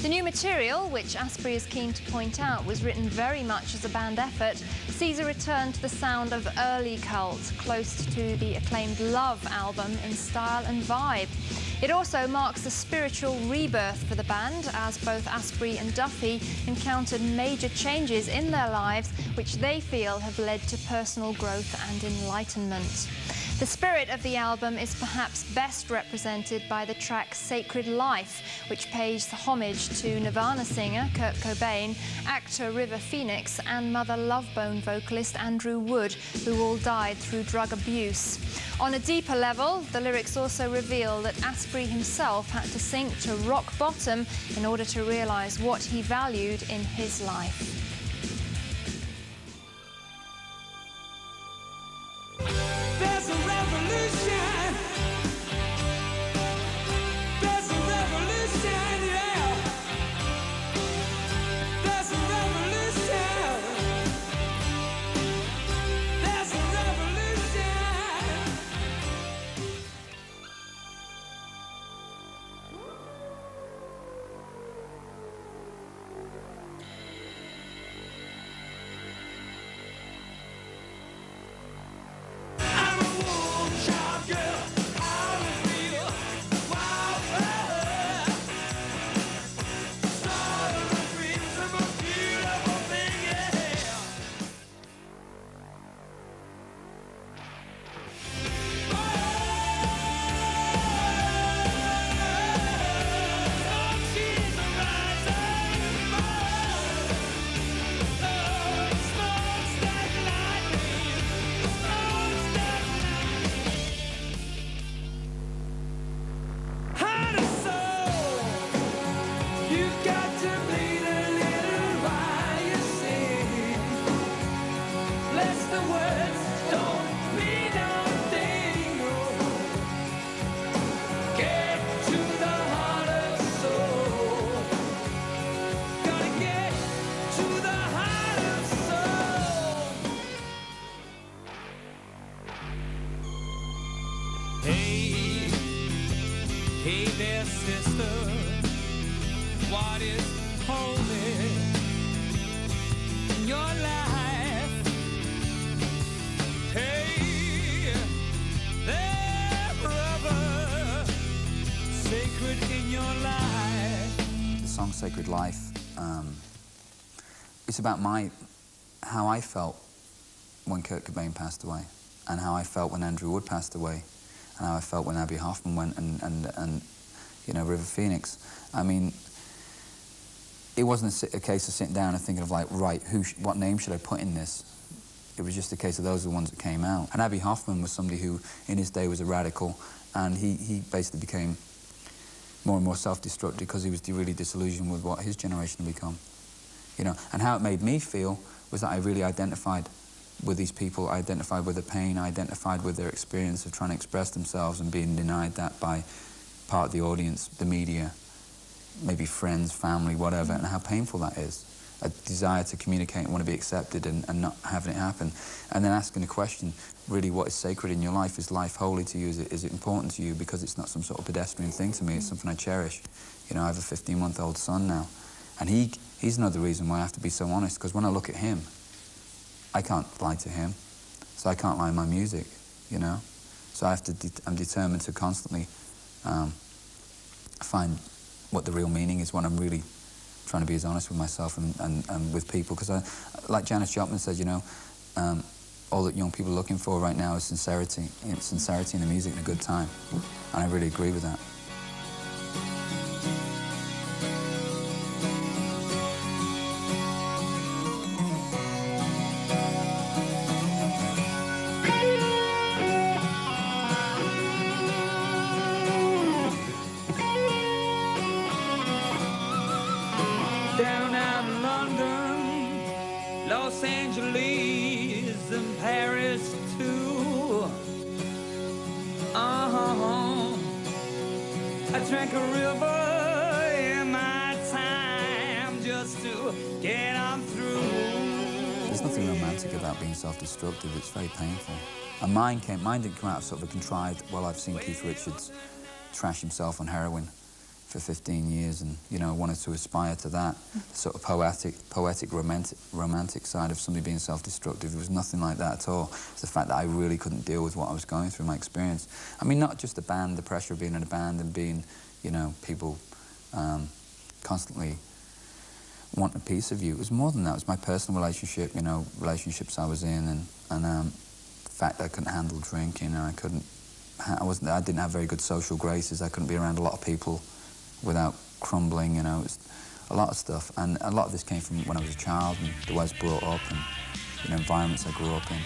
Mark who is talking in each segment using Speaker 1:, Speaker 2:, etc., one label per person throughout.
Speaker 1: The new material, which Astbury is keen to point out was written very much as a band effort, sees a return to the sound of early Cult, close to the acclaimed Love album in style and vibe. It also marks a spiritual rebirth for the band, as both Astbury and Duffy encountered major changes in their lives, which they feel have led to personal growth and enlightenment. The spirit of the album is perhaps best represented by the track Sacred Life, which pays homage to Nirvana singer Kurt Cobain, actor River Phoenix and Mother Love Bone vocalist Andrew Wood, who all died through drug abuse. On a deeper level, the lyrics also reveal that Astbury himself had to sink to rock bottom in order to realise what he valued in his life.
Speaker 2: There's a revolution. There's a revolution, yeah. There's a revolution. There's a revolution. Hey there, sister, what is holy in your life? Hey there, brother, sacred in your life.
Speaker 3: The song Sacred Life, it's about how I felt when Kurt Cobain passed away, and how I felt when Andrew Wood passed away, and how I felt when Abby Hoffman went, and you know, River Phoenix. I mean, it wasn't a case of sitting down and thinking of like, right, what name should I put in this? It was just a case of those are the ones that came out. And Abby Hoffman was somebody who, in his day, was a radical, and he basically became more and more self-destructive because he was really disillusioned with what his generation had become. You know, and how it made me feel was that I really identified with these people. I identified with the pain, I identified with their experience of trying to express themselves and being denied that by part of the audience, the media, maybe friends, family, whatever, and how painful that is. A desire to communicate and want to be accepted and not having it happen. And then asking the question, really, what is sacred in your life? Is life holy to you? Is it important to you? Because it's not some sort of pedestrian thing to me, it's something I cherish. You know, I have a 15-month-old son now, and he's another reason why I have to be so honest, because when I look at him, I can't lie to him, so I can't lie in my music, you know? So I'm determined to constantly find what the real meaning is when I'm really trying to be as honest with myself and with people. Because like Janis Joplin said, you know, all that young people are looking for right now is sincerity. You know, sincerity in the music and a good time. And I really agree with that.
Speaker 2: Down out in London, Los Angeles, and Paris too. I drank a river in my time just to get on through.
Speaker 3: There's nothing romantic about being self-destructive. It's very painful. And mine didn't come out of sort of a contrived, well, I've seen Keith Richards trash himself on heroin. for 15 years, and you know, wanted to aspire to that sort of poetic, romantic side of somebody being self-destructive. It was nothing like that at all. It's the fact that I really couldn't deal with what I was going through, my experience. I mean, not just the band, the pressure of being in a band and being, you know, people constantly want a piece of you. It was more than that. It was my personal relationship, you know, relationships I was in, and the fact that I couldn't handle drinking, and I didn't have very good social graces. I couldn't be around a lot of people without crumbling, you know. It was a lot of stuff, and a lot of this came from when I was a child and the way I was brought up, and you know, environments I grew up in.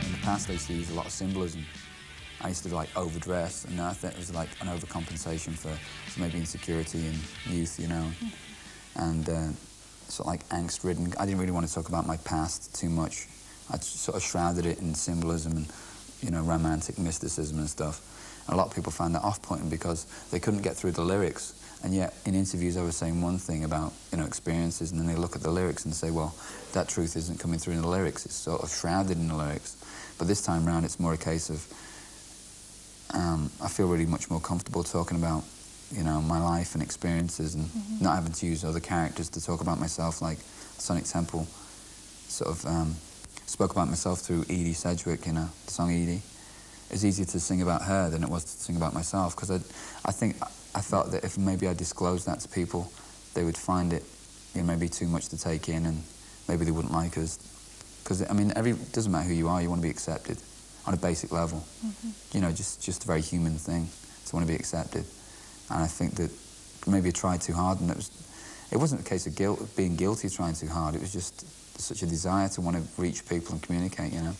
Speaker 3: In the past, I used to use a lot of symbolism. I used to like overdress, and I think it was like an overcompensation for maybe insecurity and youth, you know, and sort of like angst-ridden. I didn't really want to talk about my past too much. I sort of shrouded it in symbolism and, you know, romantic mysticism and stuff. And a lot of people found that off-putting because they couldn't get through the lyrics, and yet in interviews I was saying one thing about, you know, experiences, and then they look at the lyrics and say, well, that truth isn't coming through in the lyrics. It's sort of shrouded in the lyrics. But this time round, it's more a case of I feel really much more comfortable talking about, you know, my life and experiences, and not having to use other characters to talk about myself, like Sonic Temple sort of spoke about myself through Edie Sedgwick, you know, the song Edie. It's easier to sing about her than it was to sing about myself, because I felt that if maybe I disclosed that to people, they would find it, you know, maybe too much to take in, and maybe they wouldn't like us. Because, I mean, it doesn't matter who you are, you want to be accepted on a basic level. You know, just a very human thing to want to be accepted. And I think that maybe I tried too hard, and it wasn't a case of being guilty trying too hard. It was just such a desire to want to reach people and communicate, you know.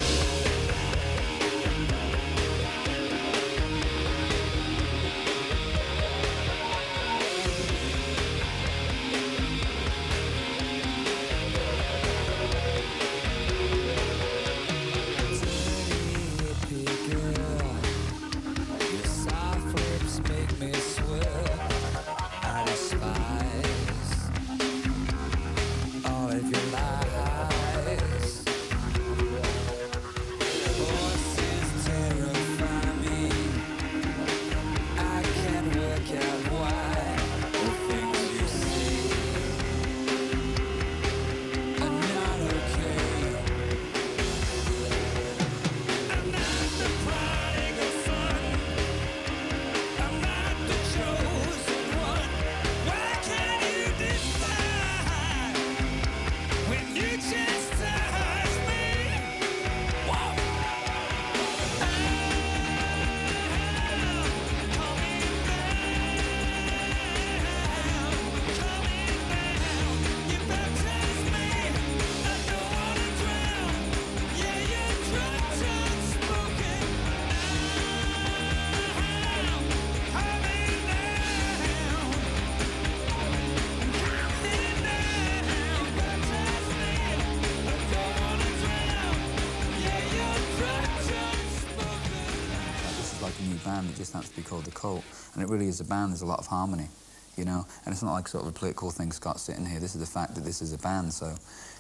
Speaker 3: It just happens to be called the Cult, and it really is a band. There's a lot of harmony, you know, and it's not like sort of a political thing. Scott's sitting here. This is the fact that this is a band. So,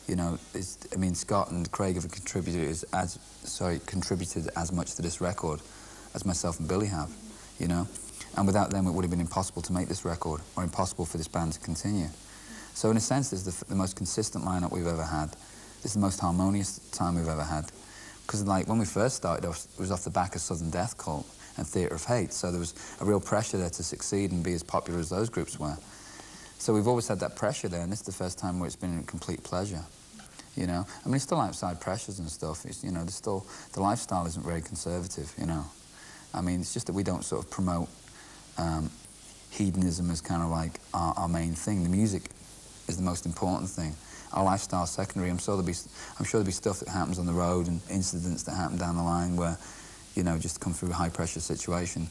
Speaker 3: you know, I mean, Scott and Craig have contributed as much to this record as myself and Billy have, you know, and without them it would have been impossible to make this record, or impossible for this band to continue. So in a sense, this is the most consistent lineup we've ever had. This is the most harmonious time we've ever had, because like when we first started, it was off the back of Southern Death Cult and Theatre of Hate, so there was a real pressure there to succeed and be as popular as those groups were. So we've always had that pressure there, and this is the first time where it's been a complete pleasure, you know. I mean, it's still outside pressures and stuff. It's, you know, the lifestyle isn't very conservative, you know. I mean, it's just that we don't sort of promote hedonism as kind of like our main thing. The music is the most important thing. Our lifestyle's secondary. I'm sure there'll be stuff that happens on the road and incidents that happen down the line where, you know, just come through a high-pressure situation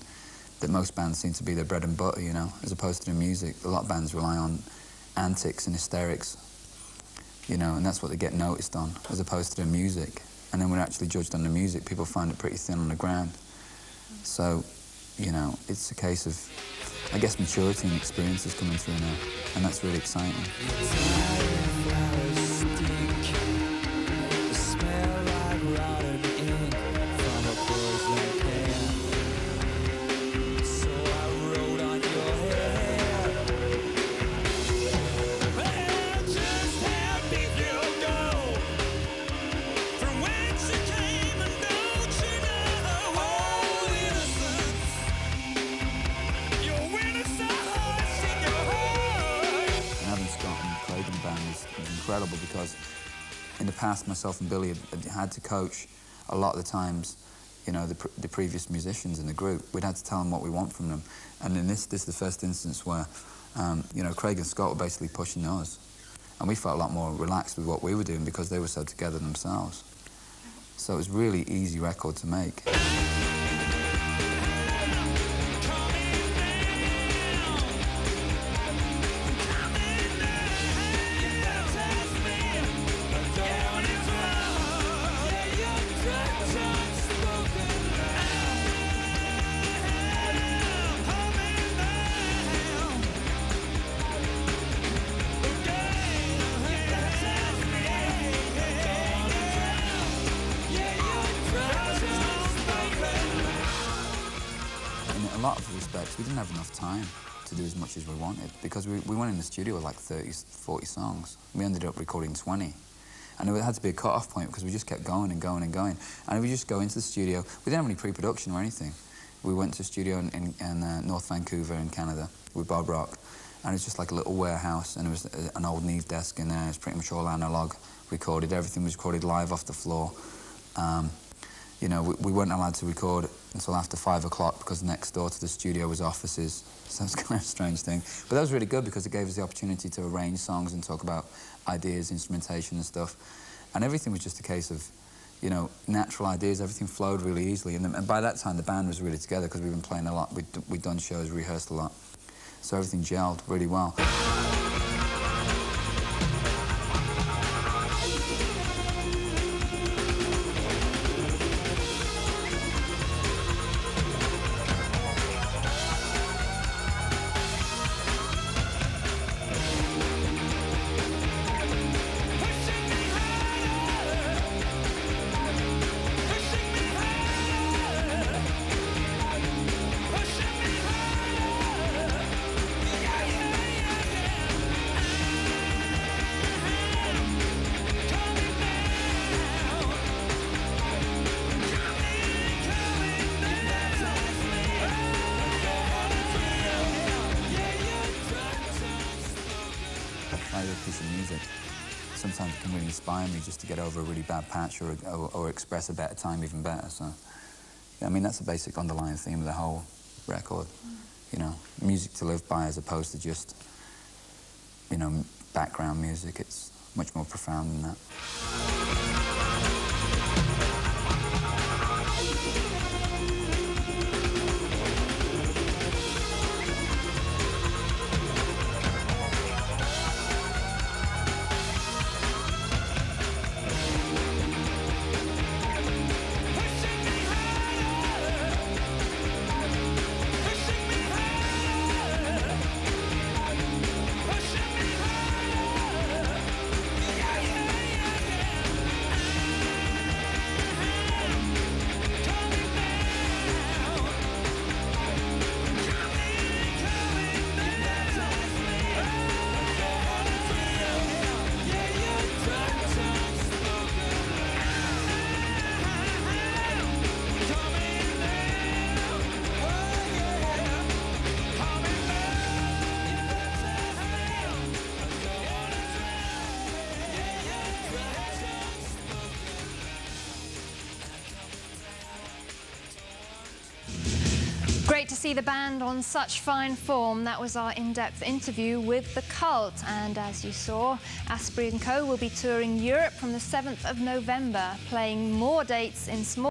Speaker 3: that most bands seem to be their bread and butter, you know, as opposed to the music. A lot of bands rely on antics and hysterics, you know, and that's what they get noticed on, as opposed to the music. And then when we're actually judged on the music, people find it pretty thin on the ground. So you know, it's a case of, I guess, maturity and experience is coming through now, and that's really exciting. Incredible, because in the past myself and Billy had to coach a lot of the times, you know, the previous musicians in the group. We'd had to tell them what we want from them, and in this is the first instance where you know, Craig and Scott were basically pushing us, and we felt a lot more relaxed with what we were doing because they were so together themselves. So it was a really easy record to make. In a lot of respects, we didn't have enough time to do as much as we wanted, because we went in the studio with like 30, 40 songs. We ended up recording 20. And it had to be a cut-off point because we just kept going and going and going. And we just go into the studio. We didn't have any pre-production or anything. We went to a studio in North Vancouver in Canada with Bob Rock, and it was just like a little warehouse, and there was an old Neve desk in there. It was pretty much all analog recorded. Everything was recorded live off the floor. You know, we weren't allowed to record until after 5 o'clock because next door to the studio was offices. So it's kind of a strange thing. But that was really good because it gave us the opportunity to arrange songs and talk about ideas, instrumentation and stuff. And everything was just a case of, you know, natural ideas. Everything flowed really easily. And by that time, the band was really together because we'd been playing a lot. We'd done shows, rehearsed a lot. So everything gelled really well. Piece of music, sometimes it can really inspire me just to get over a really bad patch or express a better time even better. So, yeah, I mean, that's the basic underlying theme of the whole record. You know, music to live by as opposed to just, you know, background music. It's much more profound than that.
Speaker 1: Great to see the band on such fine form. That was our in-depth interview with the Cult. And as you saw, Astbury & Co will be touring Europe from the 7th of November, playing more dates in small